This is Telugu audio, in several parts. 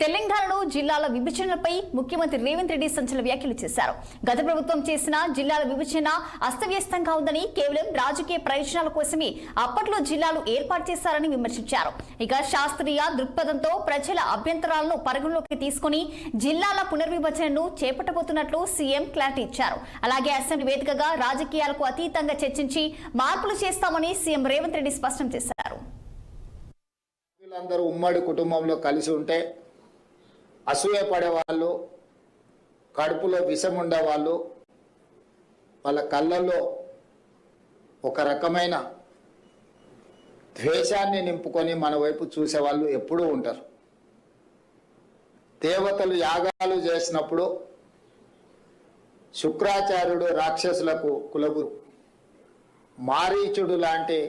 తెలంగాణలో జిల్లాల విభజనలపై ముఖ్యమంత్రి రేవంత్ రెడ్డి సంచలన వ్యాఖ్యలు చేశారు. గత ప్రభుత్వం చేసిన జిల్లాల విభజన అస్తవ్యస్తంగా ఉందని, కేవలం రాజకీయ ప్రయోజనాల కోసమే అప్పట్లో జిల్లాలు ఏర్పాటు చేశారని విమర్శించారు. ఇక శాస్త్రీయ దృక్పథంతో ప్రజల అభ్యంతరాలను పరిగణలోకి తీసుకుని జిల్లాల పునర్విభజనను చేపట్టబోతున్నట్లు సీఎం క్లారిటీ ఇచ్చారు. అలాగే అసెంబ్లీ వేదికగా రాజకీయాలకు అతీతంగా చర్చించి మార్పులు చేస్తామని సీఎం రేవంత్ రెడ్డి స్పష్టం చేశారు. అందరూ ఉమ్మడి కుటుంబంలో కలిసి ఉంటే అసూయ పడేవాళ్ళు, కడుపులో విషం ఉండేవాళ్ళు, వాళ్ళ కళ్ళల్లో ఒక రకమైన ద్వేషాన్ని నింపుకొని మన వైపు చూసేవాళ్ళు ఎప్పుడూ ఉంటారు. దేవతలు యాగాలు చేసినప్పుడు శుక్రాచార్యుడు రాక్షసులకు కులగురు, మారీచుడు లాంటి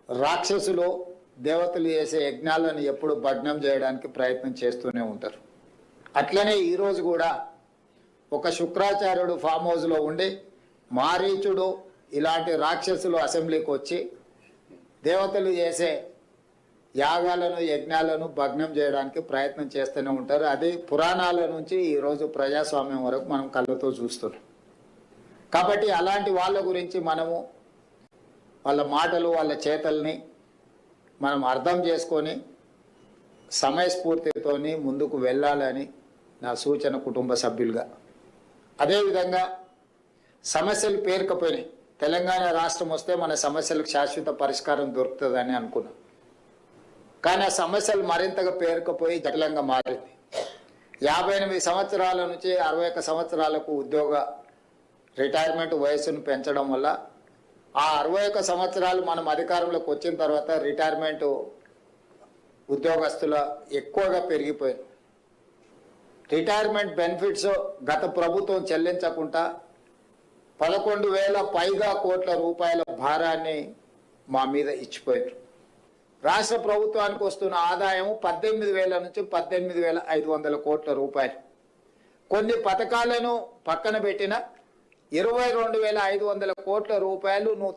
రాక్షసులు దేవతలు చేసే యజ్ఞాలను ఎప్పుడు భగ్నం చేయడానికి ప్రయత్నం చేస్తూనే ఉంటారు. అట్లనే ఈరోజు కూడా ఒక శుక్రాచార్యుడు ఫామ్ హౌస్లో ఉండి మారీచుడు ఇలాంటి రాక్షసులు అసెంబ్లీకి వచ్చి దేవతలు చేసే యాగాలను యజ్ఞాలను భగ్నం చేయడానికి ప్రయత్నం చేస్తూనే ఉంటారు. అది పురాణాల నుంచి ఈరోజు ప్రజాస్వామ్యం వరకు మనం కళ్ళతో చూస్తున్నాం. కాబట్టి అలాంటి వాళ్ళ గురించి మనము వాళ్ళ మాటలు వాళ్ళ చేతల్ని మనం అర్థం చేసుకొని సమయస్ఫూర్తితో ముందుకు వెళ్ళాలని నా సూచన కుటుంబ సభ్యులుగా. అదేవిధంగా సమస్యలు పేరుకపోయినాయి. తెలంగాణ రాష్ట్రం వస్తే మన సమస్యలకు శాశ్వత పరిష్కారం దొరుకుతుందని అనుకున్నాం. కానీ ఆ సమస్యలు మరింతగా పేరుకపోయి జటిలంగా మారింది. 58 సంవత్సరాల నుంచి 61 సంవత్సరాలకు ఉద్యోగ రిటైర్మెంట్ వయసును పెంచడం వల్ల ఆ 61 సంవత్సరాలు మనం అధికారంలోకి వచ్చిన తర్వాత రిటైర్మెంట్ ఉద్యోగస్తుల ఎక్కువగా పెరిగిపోయింది. రిటైర్మెంట్ బెనిఫిట్స్ గత ప్రభుత్వం చెల్లించకుండా 11,000 పైగా కోట్ల రూపాయల భారాన్ని మా మీద ఇచ్చిపోయారు. రాష్ట్ర ప్రభుత్వానికి వస్తున్న ఆదాయం 18,000 నుంచి 18,500 కోట్ల రూపాయలు. కొన్ని పథకాలను పక్కన పెట్టిన 22,500 కోట్ల రూపాయలు నువ్వు